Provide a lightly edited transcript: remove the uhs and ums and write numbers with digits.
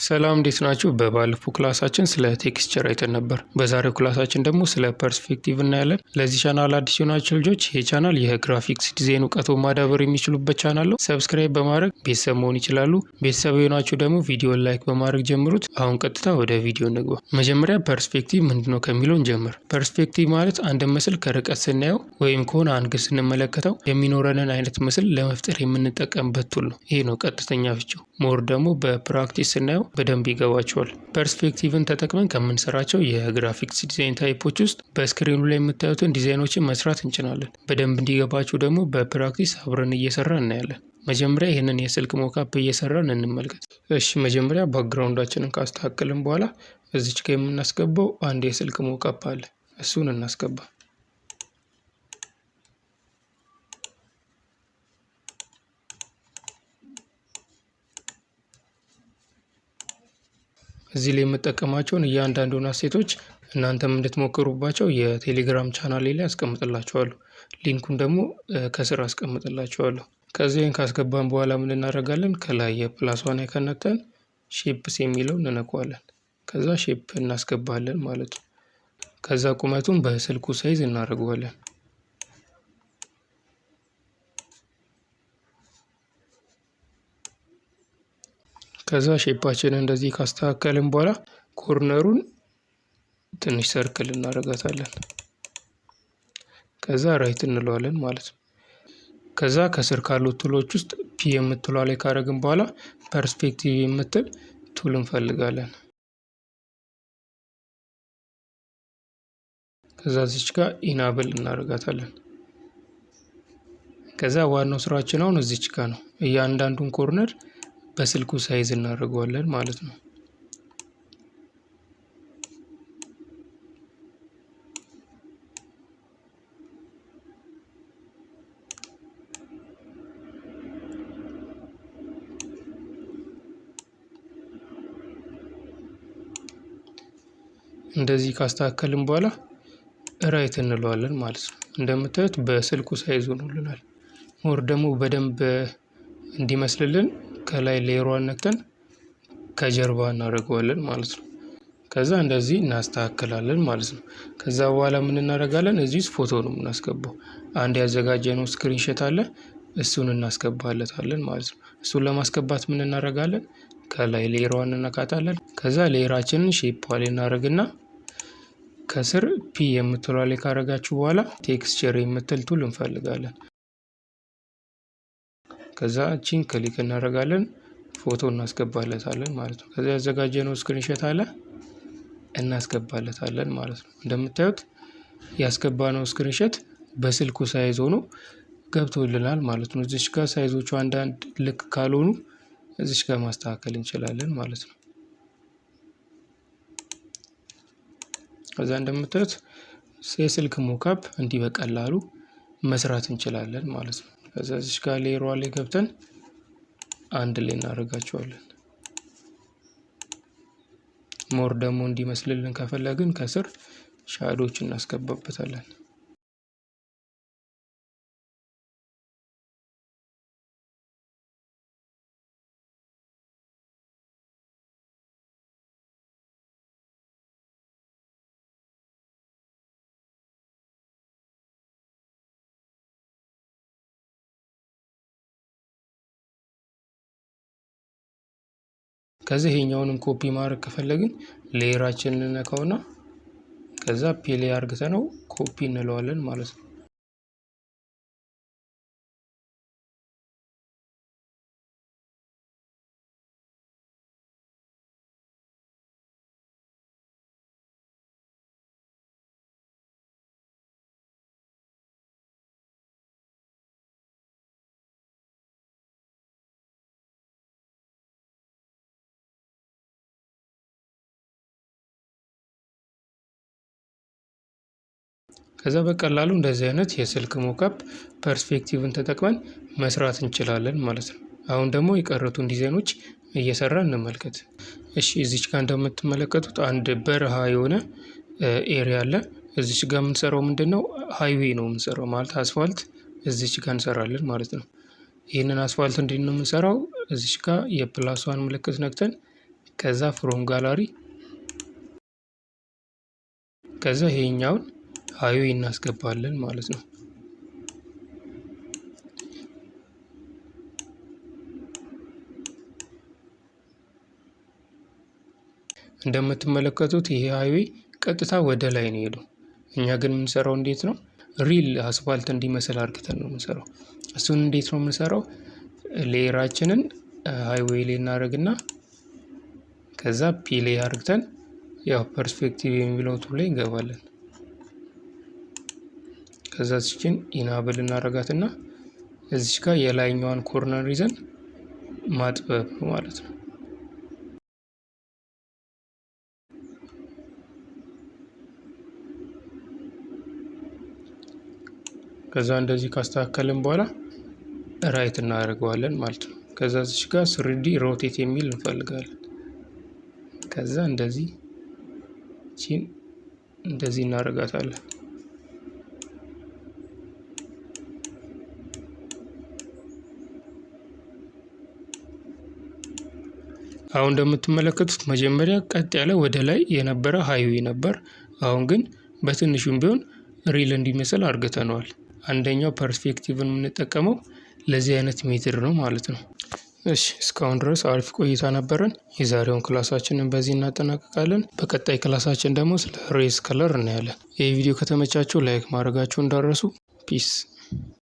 ሰላም እንዴት ናችሁ? በባለፈው ክላሳችን ስለ ቴክስቸር አይተን ነበር። በዛሬው ክላሳችን ደግሞ ስለ ፐርስፔክቲቭ እናያለን። ለዚህ ቻናል አዲስ የሆናችሁ ልጆች ይህ ቻናል የግራፊክስ ዲዛይን እውቀቱን ማዳበር የሚችሉበት ቻናል ነው። ሰብስክራይብ በማድረግ ቤተሰብ መሆን ይችላሉ። ቤተሰብ የሆናችሁ ደግሞ ቪዲዮን ላይክ በማድረግ ጀምሩት። አሁን ቀጥታ ወደ ቪዲዮ እንግባ። መጀመሪያ ፐርስፔክቲቭ ምንድነው ከሚለው እንጀምር። ፐርስፔክቲቭ ማለት አንድ ምስል ከርቀት ስናየው ወይም ከሆነ አንግል ስንመለከተው የሚኖረንን አይነት ምስል ለመፍጠር የምንጠቀምበት ቱል ነው። ይሄ ነው ቀጥተኛ ፍቺው። ሞር ደግሞ በፕራክቲስ ስናየው በደንብ ይገባቸዋል። ፐርስፔክቲቭን ተጠቅመን ከምንሰራቸው የግራፊክስ ዲዛይን ታይፖች ውስጥ በስክሪኑ ላይ የምታዩትን ዲዛይኖችን መስራት እንችላለን። በደንብ እንዲገባችሁ ደግሞ በፕራክቲስ አብረን እየሰራ እናያለን። መጀመሪያ ይህንን የስልክ ሞካፕ እየሰራን እንመልከት። እሺ መጀመሪያ ባክግራውንዳችንን ካስተካከልን በኋላ እዚች ጋር የምናስገባው አንድ የስልክ ሞካፕ አለ። እሱን እናስገባ። እዚህ ላይ የምጠቀማቸውን እያንዳንዱን አሴቶች እናንተም እንድትሞክሩባቸው የቴሌግራም ቻናሌ ላይ አስቀምጥላችኋለሁ። ሊንኩን ደግሞ ከስር አስቀምጥላችኋለሁ። ከዚህን ካስገባን በኋላ ምን እናደርጋለን? ከላይ የፕላሷን አይከነተን ሼፕስ የሚለውን እንነካዋለን። ከዛ ሼፕ እናስገባለን ማለት ነው። ከዛ ቁመቱን በስልኩ ሳይዝ እናደርገዋለን። ከዛ ሼፓችንን እንደዚህ ካስተካከልን በኋላ ኮርነሩን ትንሽ ሰርክል እናደርጋታለን። ከዛ ራይት እንለዋለን ማለት ነው። ከዛ ከስር ካሉት ቱሎች ውስጥ ፒ የምትለዋ ላይ ካደረግን በኋላ ፐርስፔክቲቭ የምትል ቱል እንፈልጋለን። ከዛ እዚች ጋር ኢናብል እናደርጋታለን። ከዛ ዋናው ስራችን አሁን እዚች ጋር ነው። እያንዳንዱን ኮርነር በስልኩ ሳይዝ እናደርገዋለን ማለት ነው። እንደዚህ ካስተካከልን በኋላ ራይት እንለዋለን ማለት ነው። እንደምታዩት በስልኩ ሳይዝ ሆኖልናል። ሞር ደግሞ በደንብ እንዲመስልልን ከላይ ሌየሯን ነክተን ከጀርባ እናደርገዋለን ማለት ነው። ከዛ እንደዚህ እናስተካክላለን ማለት ነው። ከዛ በኋላ ምን እናደርጋለን? እዚህ ውስጥ ፎቶ ነው የምናስገባው። አንድ ያዘጋጀነው ስክሪንሾት አለ፣ እሱን እናስገባለታለን ማለት ነው። እሱን ለማስገባት ምን እናደርጋለን? ከላይ ሌየሯን እንነካታለን። ከዛ ሌየራችንን ሼፕ ላይ እናደርግና ከስር ፒ የምትለዋ ላይ ካደረጋችሁ በኋላ ቴክስቸር የምትል ቱል እንፈልጋለን። ከዛ እቺን ክሊክ እናደርጋለን፣ ፎቶ እናስገባለታለን ማለት ነው። ከዛ ያዘጋጀነው ስክሪንሾት አለ እናስገባለታለን ማለት ነው። እንደምታዩት ያስገባነው ስክሪንሾት በስልኩ ሳይዝ ሆኖ ገብቶልናል ማለት ነው። እዚች ጋር ሳይዞቹ አንዳንድ ልክ ካልሆኑ እዚች ጋር ማስተካከል እንችላለን ማለት ነው። ከዛ እንደምታዩት የስልክ ሞካፕ እንዲህ በቀላሉ መስራት እንችላለን ማለት ነው። ከዛ እዚች ጋር ሌየሯ ላይ ገብተን አንድ ላይ እናደርጋቸዋለን። ሞር ደግሞ እንዲመስልልን ከፈለግን ከስር ሻዶች እናስገባበታለን። ከዚህ ይሄኛውንም ኮፒ ማድረግ ከፈለግን ሌየራችንን እንነካውና ከዛ ፒ ላይ አርግተነው ኮፒ እንለዋለን ማለት ነው። ከዛ በቀላሉ እንደዚህ አይነት የስልክ ሞካፕ ፐርስፔክቲቭን ተጠቅመን መስራት እንችላለን ማለት ነው። አሁን ደግሞ የቀሩትን ዲዛይኖች እየሰራን እንመልከት። እሺ እዚች ጋር እንደምትመለከቱት አንድ በረሃ የሆነ ኤሪያ አለ። እዚች ጋር የምንሰራው ምንድነው? ሃይዌይ ነው የምንሰራው ማለት አስፋልት እዚች ጋር እንሰራለን ማለት ነው። ይህንን አስፋልት እንዴት ነው የምንሰራው? እዚች ጋር የፕላሷን ምልክት ነክተን ከዛ ፍሮም ጋላሪ ከዛ ይሄኛውን ሃይዌይ እናስገባለን ማለት ነው። እንደምትመለከቱት ይሄ ሃይዌይ ቀጥታ ወደ ላይ ነው ሄደው። እኛ ግን የምንሰራው እንዴት ነው? ሪል አስፋልት እንዲመስል አድርገን ነው የምንሰራው። እሱን እንዴት ነው የምንሰራው? ሌየራችንን ሃይዌይ ላይ እናደርግና ከዛ ፒ ላይ አድርገን ያው ፐርስፔክቲቭ የሚለው ቱል ላይ እንገባለን። ከዛ እዚችን ኢናብል እናደርጋትና እዚች ጋር የላይኛዋን ኮርነር ይዘን ማጥበብ ማለት ነው። ከዛ እንደዚህ ካስተካከልን በኋላ ራይት እናደርገዋለን ማለት ነው። ከዛ እዚች ጋር 3D ሮቴት የሚል እንፈልጋለን። ከዛ እንደዚህ ቺን እንደዚህ እናደርጋታለን። አሁን እንደምትመለከቱት መጀመሪያ ቀጥ ያለ ወደ ላይ የነበረ ሃይዌይ ነበር። አሁን ግን በትንሹም ቢሆን ሪል እንዲመስል አድርገነዋል። አንደኛው ፐርስፔክቲቭን የምንጠቀመው ለዚህ አይነት ሜትር ነው ማለት ነው። እሺ እስካሁን ድረስ አሪፍ ቆይታ ነበረን። የዛሬውን ክላሳችንን በዚህ እናጠናቅቃለን። በቀጣይ ክላሳችን ደግሞ ስለ ሬስ ከለር እናያለን። ይህ ቪዲዮ ከተመቻችሁ ላይክ ማድረጋችሁ እንዳትረሱ። ፒስ